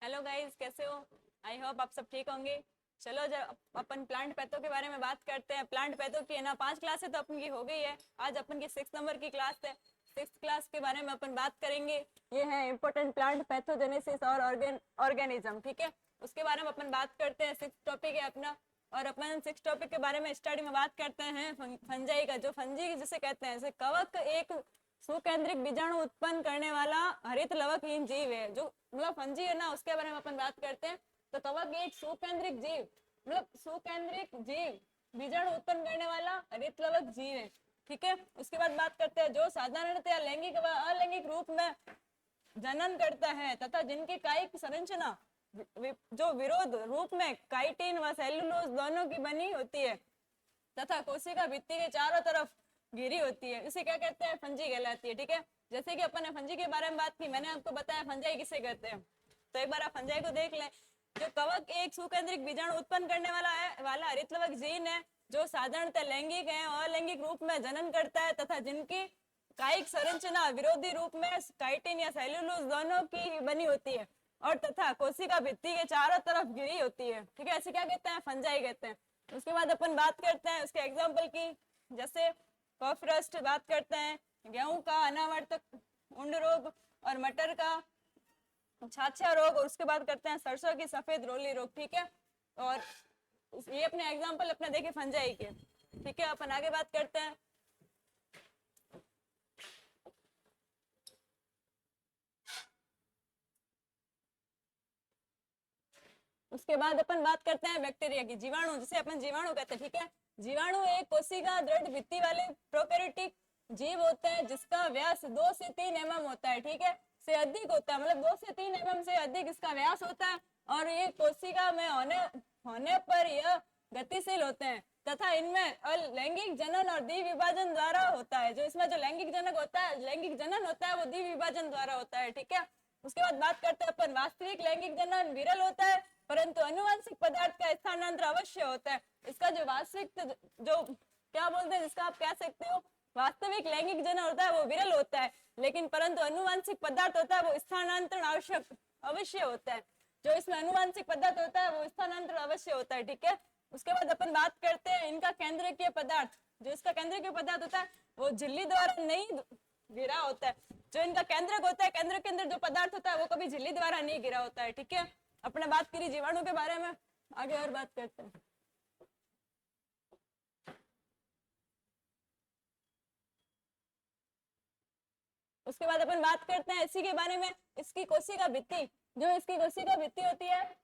Hello guys, कैसे हो? I hope आप सब ठीक होंगे। चलो जब अपन प्लांट पैथो के बारे में बात करते हैं। प्लांट पैथो की है ना 5 क्लासें तो अपन की हो गई है। आज अपन की 6 नंबर की क्लास है। 6 क्लास के बारे में अपन बात करेंगे। ये है इंपॉर्टेंट प्लांट पैथोजेनेसिस और ऑर्गेनिज्म। ठीक है, उसके बारे में अपन बात करते हैं। 6 टॉपिक है अपना और अपन 6 टॉपिक के बारे में स्टडी में बात करते हैं फंजाई का। जो फंजी जिसे कहते हैं, जैसे कवक एक सुकेंद्रिक बीजाणु उत्पन्न करने वाला हरित लवकहीन जीव है। जो मतलब फंजी है ना, उसके बारे में अपन बात करते हैं। तो कवक एक सुकेंद्रिक जीव, मतलब सुकेंद्रिक जीव बीजाणु उत्पन्न करने वाला हरित लवक जीव है। ठीक है, उसके बाद बात करते हैं जो साधारणतया लैंगिक व अलैंगिक रूप में जनन करता है तथा जिनकी कायिक संरचना जो विरोध रूप में काइटिन व सेलुलोज दोनों की बनी होती है तथा कोशिका भित्ति के चारों तरफ घिरी होती है, इसे क्या कहते हैं? फंजी कहलाती है। ठीक है, जैसे कि अपन ने फंजी के बारे में बात की, मैंने आपको बताया फंजाई किसे कहते हैं। तो एक बार आप फंजाई को देख लें। जो कवक एक सुकेंद्रिक बीजाणु उत्पन्न करने वाला हरितलवक जीन है जो साधारणतः लैंगिक है और लैंगिक रूप में जनन करता है तथा जिनकी कायिक संरचना विरोधी रूप में काइटिन या सेल्यूलोज दोनों की बनी होती है और तथा कोशिका भित्ति के चारों तरफ घिरी होती है। ठीक है, ऐसे क्या कहते हैं? फंजाई कहते हैं। उसके बाद अपन बात करते हैं उसके एग्जाम्पल की। जैसे कफ रस्ट बात करते हैं, गेहूं का अनावर्तक उंड रोग और मटर का छाछा रोग, और उसके बाद करते हैं सरसों की सफेद रोली रोग। ठीक है, और ये अपने एग्जाम्पल अपने देखे फंजाई के। ठीक है, अपन आगे बात करते हैं। उसके बाद अपन बात करते हैं बैक्टीरिया की, जीवाणु जिसे अपन जीवाणु कहते हैं। ठीक है, जीवाणु एक कोशिका दृढ़ भित्ति वाले प्रोकैरियोटिक जीव होते हैं जिसका व्यास 2 से 3 एमएम होता है। ठीक है, से अधिक होता है, मतलब 2 से 3 एमएम से अधिक इसका व्यास होता है और ये कोशिका में होने पर यह गतिशील होते हैं तथा इनमें लैंगिक जनन और द्विविभाजन द्वारा होता है। जो इसमें जो लैंगिक जनक होता है, लैंगिक जनन होता है, वो द्विविभाजन द्वारा होता है। ठीक है, उसके बाद बात करते हैं अपन वास्तविक लैंगिक जनन विरल होता है परंतु अनुवांशिक पदार्थ का स्थानांतर अवश्य होता है। इसका जो वास्तविक जो क्या बोलते हैं, जिसका आप कह सकते हो वास्तविक लैंगिक जनन होता है वो विरल होता है, लेकिन परंतु अनुवांशिक पदार्थ होता है वो स्थानांतरण आवश्यक अवश्य होता है। जो इसमें अनुवांशिक पदार्थ होता है वो स्थानांतरण अवश्य होता है। ठीक है, उसके बाद अपन बात करते हैं इनका केंद्रकीय पदार्थ। जो इसका केंद्रकीय पदार्थ होता है वो झिल्ली द्वारा नहीं गिरा होता है। जो इनका केंद्रक होता है, केंद्र के अंदर जो पदार्थ होता है वो कभी झिल्ली द्वारा नहीं गिरा होता है। ठीक है, अपने बात करी जीवाणु के बारे में, आगे और बात करते हैं। उसके बाद अपन बात करते हैं इसी के बारे में, इसकी कोशिका भित्ति। जो इसकी कोशिका भित्ति होती है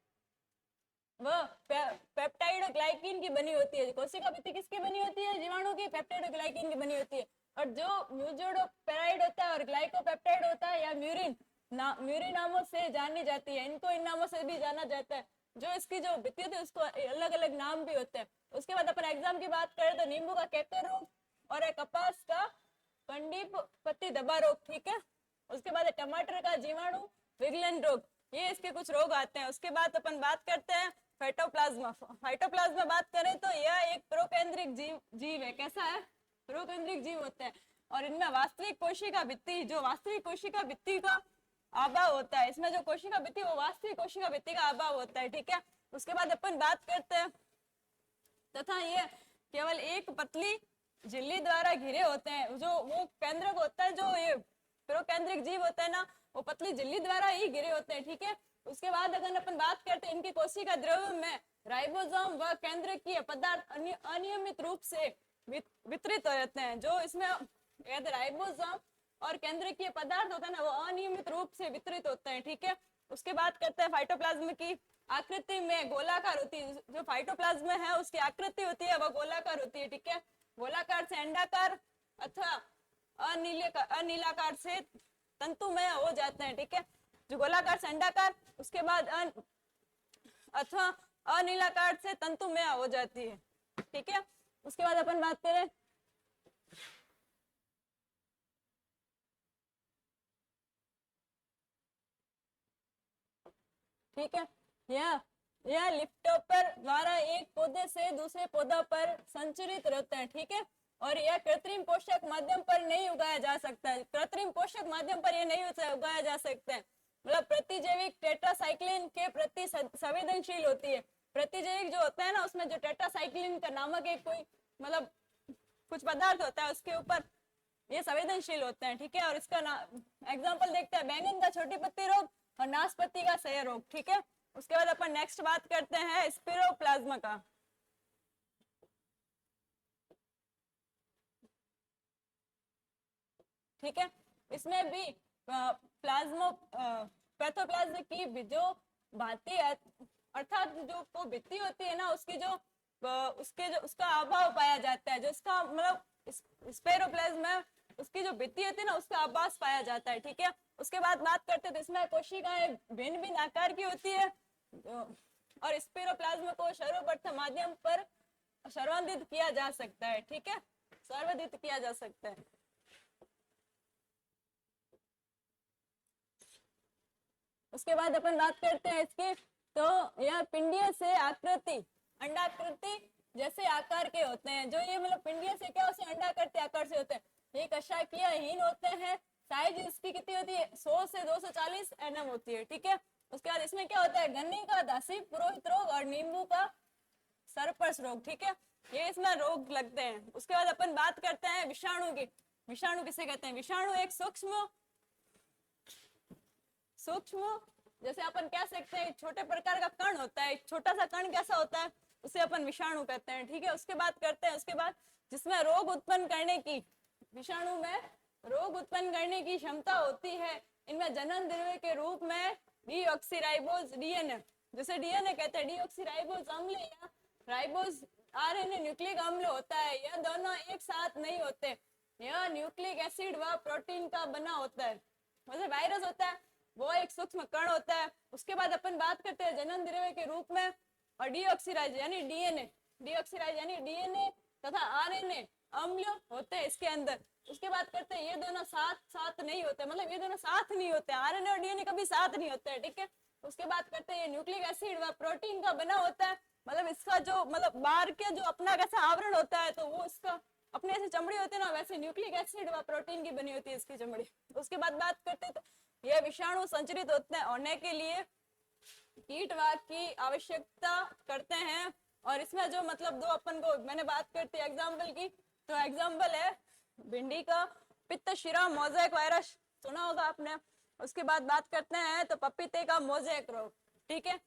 वह पेप्टाइडोग्लाइकिन की बनी होती है। कोशिका भित्ति किसकी बनी होती है? जीवाणु की पेप्टाइडोग्लाइकिन की बनी होती है। और जो म्यूजोडोपेराइड होता है और ग्लाइकोपेप्टाइड होता है या म्यूरिन नामों से जानी जाती है। इनको इन नामों से भी जाना जाता है। जो इसकी जो भित्ति होती है उसको अलग अलग नाम भी होते हैं। उसके बाद अपन एग्जाम की बात करें तो नींबू का केकर रोग और एक कपास का पंडीप पत्ती धब्बा रोग। ठीक है, उसके बाद टमाटर का जीवाणु विगलन रोग, ये इसके कुछ रोग आते हैं। उसके बाद अपन बात करते हैं फाइटोप्लाज्मा। फाइटोप्लाज्मा बात करें तो यह एक प्रोकेंद्रिक जीव है। कैसा है? प्रोकेंद्रिक जीव होते हैं और इनमें वास्तविक कोशिका भित्ति, जो वास्तविक कोशिका भित्ति का अभाव होता है, इसमें जो कोशिका भित्ति वो वास्तविक कोशिका भित्ति का अभाव होता है। ठीक है, उसके बाद अपन बात करते हैं तथा ये केवल एक पतली झिल्ली द्वारा घिरे होते हैं। जो वो केंद्रक होता है, जो ये प्रोकेंद्रिक जीव होता है ना, वो पतली झिल्ली द्वारा ही घिरे होते हैं। ठीक है, उसके बाद अगर अपन बात करते हैं इनकी कोशिका द्रव्य में राइबोसोम व केंद्रकीय पदार्थ अनियमित रूप से वितरित हो जाते हैं। जो इसमें राइबोसोम और केंद्रकीय पदार्थ होता है ना, वो अनियमित रूप से वितरित होते हैं। ठीक है, उसके बाद करते हैं फाइटोप्लाज्म की आकृति में गोलाकार होती है। जो फाइटोप्लाज्म है उसकी आकृति होती है वह गोलाकार होती है। ठीक है, गोलाकार से अंडाकार अथवा अनीलाकार से तंतुमय हो जाते हैं। ठीक है, जो गोलाकार से अंडाकार, उसके बाद अथवा अनीलाकार से तंतुमय हो जाती है। ठीक है, उसके बाद अपन बात करें ठीक है, यह लिफ्टोपर द्वारा एक पौधे से दूसरे पौधा पर संचरित रहता है। ठीक है, और यह कृत्रिम पोषक माध्यम पर नहीं उगाया जा सकता है। कृत्रिम पोषक माध्यम पर यह नहीं उगाया जा सकता है। मतलब प्रतिजैविक टेट्रासाइक्लिन संवेदनशील होती है। प्रतिजैविक जो होता है ना, उसमें जो टेट्रासाइक्लिन का नामक एक कोई मतलब कुछ पदार्थ होता है, उसके ऊपर ये संवेदनशील होते हैं, ठीक है। और इसका एग्जाम्पल देखते हैं, बैंगन का छोटी पत्ती रोग और नाशपाती का सह रोग, ठीक है। उसके बाद अपन नेक्स्ट बात करते हैं स्पिरोप्लाज्मा का, ठीक है। इसमें भी प्लाज्मो पैथोप्लाज्म की जो भांति अर्थात जो को भित्ति होती है ना, उसकी जो उसका अभाव पाया जाता है, जो इसका मतलब स्पेरोप्लाज्म है, उसकी जो भित्ति होती है ना, उसका आभास पाया जाता है, ठीक है। उसके बाद बात करते हैं तो इसमें कोशिकाएं भिन्न भिन्न आकार की होती है और स्पेरोप्लाज्म को सर्वप्रथम माध्यम पर सर्वांधित किया जा सकता है, ठीक है, सर्वाधित किया जा सकता है। उसके बाद अपन बात करते हैं इसकी, तो यह पिंडीय से आकृति अंडाकृति जैसे आकार के होते हैं। जो ये मतलब पिंडीय से क्या होते हैं, अंडाकृति आकार से होते हैं। ये कशाकीयहीन होते हैं। साइज इसकी कितनी होती है, 100 से 240 एनएम होती है, ठीक है। उसके बाद इसमें क्या होता है, गन्ने का दासी पुरोहित रोग और नींबू का सरपस रोग, ठीक है, ये इसमें रोग लगते हैं। उसके बाद अपन बात करते हैं विषाणु की। विषाणु किसे कहते हैं, विषाणु एक सूक्ष्म जैसे अपन कह सकते हैं छोटे प्रकार का कण होता है। छोटा सा कण कैसा होता है, उसे अपन विषाणु कहते हैं, ठीक है। उसके बाद करते हैं, उसके बाद जिसमें रोग उत्पन्न करने की, विषाणु में रोग उत्पन्न करने की क्षमता होती है। इनमें जनन द्रव्य के रूप में डीऑक्सीराइबोज डीएनए, जैसे डीएनए कहते हैं, डीऑक्सीराइबोज अम्ल या राइबोज आरएनए न्यूक्लिक अम्ल होता है। यह दोनों एक साथ नहीं होते, यह न्यूक्लिक एसिड व प्रोटीन का बना होता है। मतलब वायरस होता है, वो एक सूक्ष्म कण होता है। उसके बाद अपन बात करते हैं जनन द्रव्य के रूप में, और डीऑक्सीराइज यानी डीएनए, डीऑक्सीराइज यानी डीएनए तथा आरएनए अम्ल होते हैं इसके अंदर। उसके बाद करते हैं, ये दोनों साथ साथ नहीं होते, मतलब ये दोनों साथ नहीं होते, आरएनए और डीएनए कभी साथ नहीं होते हैं, ठीक है। उसके बाद करते हैं, ये न्यूक्लिक एसिड व प्रोटीन का बना होता है। मतलब इसका जो मतलब बाहर के जो अपना कैसा आवरण होता है, तो वो इसका अपने ऐसे चमड़ी होती है ना, वैसे न्यूक्लिक एसिड व प्रोटीन की बनी होती है इसकी चमड़ी। उसके बाद बात करते हैं, तो ये विषाणु संचरित होने के लिए कीटवाद की आवश्यकता करते हैं। और इसमें जो मतलब दो अपन को मैंने बात करती है एग्जाम्पल की, तो एग्जाम्पल है भिंडी का पित्तशिरा मोज़ेक वायरस, सुना होगा आपने। उसके बाद बात करते हैं तो पपीते का मोज़ेक रोग, ठीक है।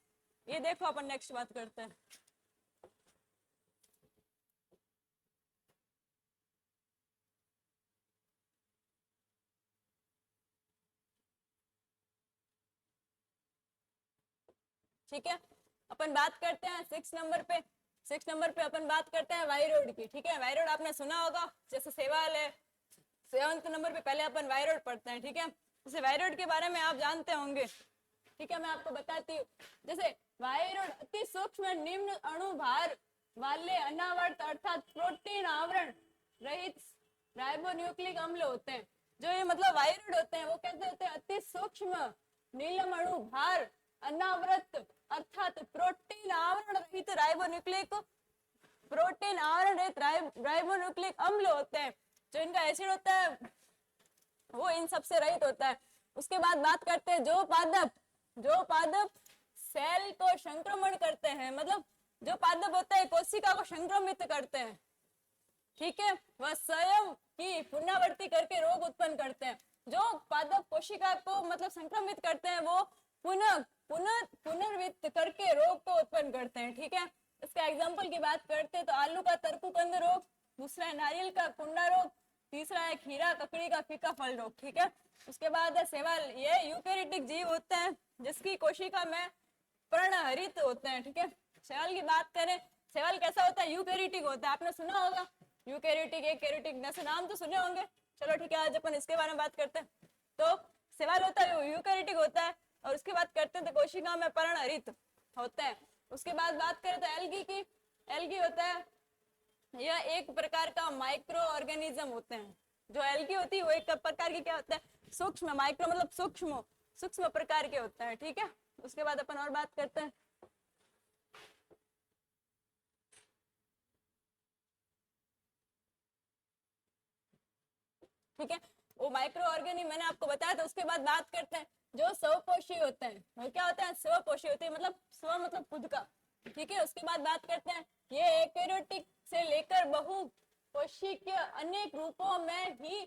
ये देखो अपन नेक्स्ट बात करते हैं। ठीक है, अपन बात करते हैं 6 नंबर पे। 6 नंबर पे अपन बात करते हैं वायरॉइड की, ठीक है। वायरॉइड आपने सुना होगा, जैसे सेवाल है। 7 नंबर पे पहले अपन वायरॉइड पढ़ते हैं, ठीक है। जैसे वायरॉइड के बारे में आप जानते होंगे, ठीक है, मैं आपको बताती हूँ। जैसे वायरॉइड अति सूक्ष्म निम्न अणु भार वाले अनावर्त अर्थात प्रोटीन आवरण रहित राइबोन्यूक्लिक अम्ल होते हैं। जो ये मतलब वायरॉइड होते हैं, वो कैसे होते हैं, अति सूक्ष्म नीलम अणु भार अनावृत अर्थात प्रोटीन आवरण रहित राइबोन्यूक्लिक राइबोन्यूक्लिक अम्ल होते हैं। जो इनका एसिड होता है वो इन सबसे रहित होता है। उसके बाद बात करते हैं जो पादप सेल को संक्रमण करते हैं, मतलब जो पादप होता है कोशिका को संक्रमित करते हैं, ठीक है, वह स्वयं की पुनरावृत्ति करके रोग उत्पन्न करते हैं। जो पादप कोशिका को मतलब संक्रमित करते हैं, वो पुनर्वित करके रोग को उत्पन्न करते हैं, ठीक है। इसका एग्जाम्पल की बात करते हैं तो आलू का तरकुकंद रोग, दूसरा है नारियल का कुंडा रोग, तीसरा है खीरा ककड़ी का फीका फल रोग, ठीक है। उसके बाद है सेवाल, ये यूकेरियोटिक जीव होते हैं जिसकी कोशिका में पर्णहरित होते हैं, ठीक है। सेवाल की बात करें, सेवाल कैसा होता है, यूकेरियोटिक होता है। आपने सुना होगा यूकेरियोटिक, एकैरियोटिक, जैसे नाम तो सुने होंगे। चलो ठीक है, आज अपन इसके बारे में बात करते हैं। तो सेवाल होता है यूकेरियोटिक होता है। और उसके बाद करते हैं तो कोशिका में पर्णहरित होते हैं। उसके बाद बात करें तो एल्गी की, एल्गी होता है, यह एक प्रकार का माइक्रो ऑर्गेनिज्म होते हैं। जो एल्गी होती है वो एक प्रकार की क्या होता है, सूक्ष्म, माइक्रो मतलब सूक्ष्म प्रकार के होते हैं, ठीक है। उसके बाद अपन और बात करते हैं, ठीक है, वो माइक्रो ऑर्गेनिज्म मैंने आपको बताया था। उसके बाद बात करते हैं जो स्वपोषी होते हैं। वो क्या होते हैं, स्वपोषी होते हैं, मतलब स्व मतलब खुद का, ठीक है। उसके बाद बात करते हैं, ये यूकेरियोटिक से लेकर बहु कोशिकीय अनेक रूपों में ही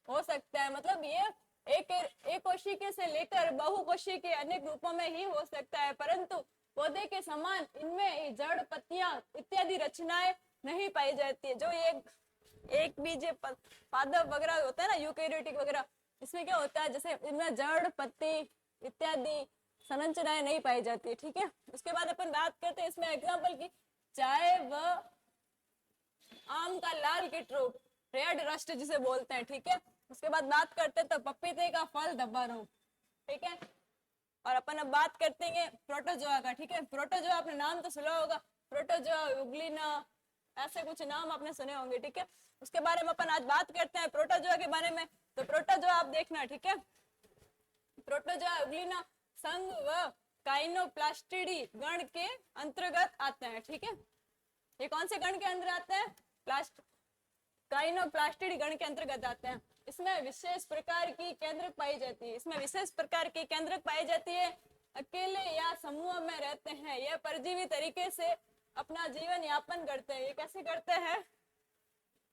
हो सकता है। मतलब ये एक कोशिकीय से लेकर बहु कोशिकीय अनेक रूपों में ही हो सकता है, परंतु पौधे के समान इनमें जड़, पत्तियां इत्यादि रचनाएं नहीं पाई जाती है। जो एक बीज पादप वगैरह होता है ना, यूकेरियोटिक वगैरह, इसमें क्या होता है, जैसे इनमें जड़, पत्ती इत्यादि संरचनाएं नहीं पाई जाती है, ठीक है। उसके बाद अपन बात करते हैं इसमें एग्जाम्पल की, चाय व आम का लाल कीट रोग, रेड रस्ट जिसे बोलते हैं, ठीक है। उसके बाद बात करते हैं तो पपीते का फल धब्बा रोग, ठीक है। और अपन अब बात करते हैं प्रोटोजोआ का, ठीक है। प्रोटोजोआ आपने नाम तो सुना होगा, प्रोटोजोआ, यूग्लिना, ऐसे कुछ नाम आपने सुने होंगे, ठीक है। उसके बारे में अपन आज बात करते हैं प्रोटोजोआ के बारे में। तो प्रोटोजोआ आप देखना, ठीक है। प्रोटोजोआ यूग्लिना संघ व काइनोप्लास्टिडी गण के अंतर्गत आते हैं, ठीक है। ये कौन से गण के अंदर आते हैं? काइनोप्लास्टिडी गण के अंतर्गत आते हैं। इसमें विशेष प्रकार की केंद्रक पाई जाती है, इसमें विशेष प्रकार की केंद्रक पाई जाती है। अकेले या समूह में रहते हैं। यह परजीवी तरीके से अपना जीवन यापन करते हैं। ये कैसे करते हैं?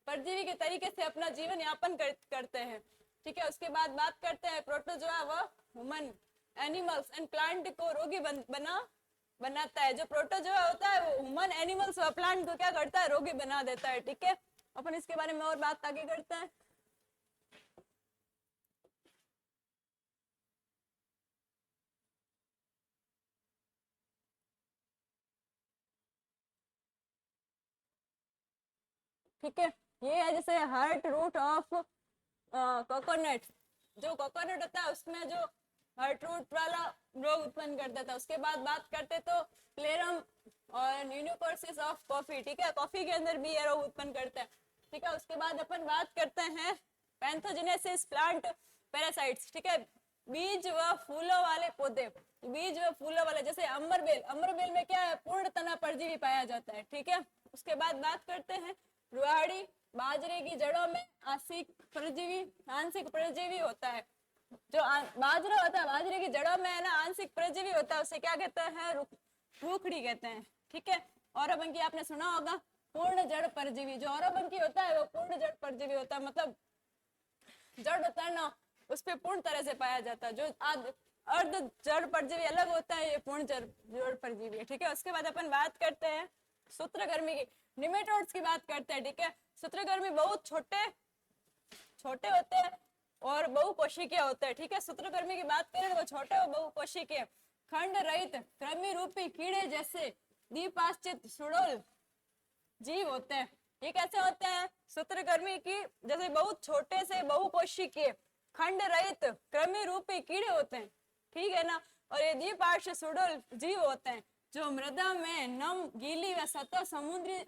परजीवी के तरीके से अपना जीवन यापन करते हैं, ठीक है। उसके बाद बात करते हैं प्रोटोजोआ व ह्यूमन एनिमल्स एंड प्लांट को रोगी बनाता है। जो प्रोटोजोआ होता है वो ह्यूमन एनिमल्स व प्लांट को क्या करता है? रोगी बना देता है, ठीक है। अपन इसके बारे में और बात आगे करते हैं। ठीक है, ये है जैसे हार्ट रूट ऑफ कोकोनट। जो कोकोनट होता है उसमें जो हार्ट रूट वाला रोग उत्पन्न कर देता है। उसके बाद बात करते तो प्लेरम और न्यूकोसिस ऑफ कॉफी, ठीक है। कॉफी के अंदर भी ये रोग उत्पन्न करता है, ठीक है। उसके बाद अपन बात करते हैं पैथोजेनेसिस प्लांट पैरासाइट्स, ठीक है। बीज व फूलों वाले पौधे, बीज व फूलों वाले, जैसे अमरबेल, अमरबेल में क्या है? पूर्ण तना परजीवी पाया जाता है, ठीक है। उसके बाद बात करते हैं रुआड़ी, बाजरे की जड़ों में आंशिक परजीवी होता है। जो बाजरा होता है, बाजरे की जड़ों में है ना आंशिक परजीवी होता है, उसे क्या कहते हैं? रूखड़ी कहते हैं, ठीक है। औरबंकी आपने सुना होगा, पूर्ण जड़ परजीवी। जो औरबंकी होता है वो पूर्ण जड़ परजीवी होता है, मतलब जड़ होता है ना उस पे पूर्ण तरह से पाया जाता है। जो अर्ध जड़ परजीवी अलग होता है, ये पूर्ण जड़ परजीवी है, ठीक है। उसके बाद अपन बात करते हैं सूत्रकृमि की, निमेटोड्स की बात करते हैं, ठीक है। सूत्रकृमि बहुत छोटे होते हैं और बहुकोशिकीय होते हैं, ठीक है। सूत्रकृमि की बात करें तो वो छोटे और बहुकोशिकीय खंड रहित कृमि रूपी कीड़े जैसे द्विपार्श्विक सुडोल जीव होते हैं। ये कैसे होते हैं? सूत्रकृमि की जैसे बहुत छोटे से बहुकोशिकीय खंड रहित कृमि रूपी कीड़े होते हैं, ठीक है ना। और ये द्विपार्श्विक सुडोल जीव होते हैं जो मृदा में नम, गीली व सतह समुद्री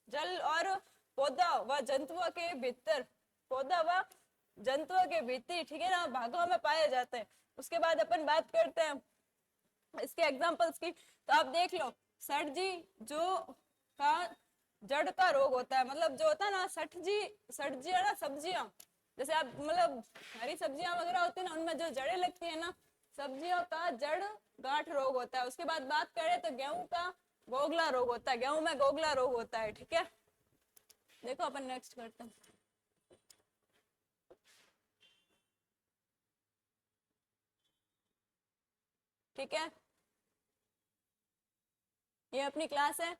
जल और पौधा व जंतुओं के भीतर ठीक है ना भागों में पाए जाते हैं। उसके बाद अपन बात करते हैं इसके एग्जांपल्स की। तो आप देख लो, सटजी जो का जड़ का रोग होता है, मतलब जो होता है ना सटजियां ना सब्जियां, जैसे आप मतलब हरी सब्जियां वगैरह होती है ना, उनमें जो जड़ें लगती है ना, सब्जियों का जड़ गांठ रोग होता है। उसके बाद बात करें तो गेहूं का गोगला रोग होता है, गेहूं में गोगला रोग होता है, ठीक है। देखो अपन नेक्स्ट करते हैं, ठीक है। ये अपनी क्लास है,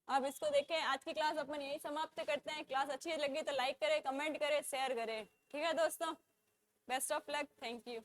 आप इसको देखें। आज की क्लास अपन यही समाप्त करते हैं। क्लास अच्छी लगी तो लाइक करें, कमेंट करें, शेयर करें, ठीक है दोस्तों। Best of luck, thank you.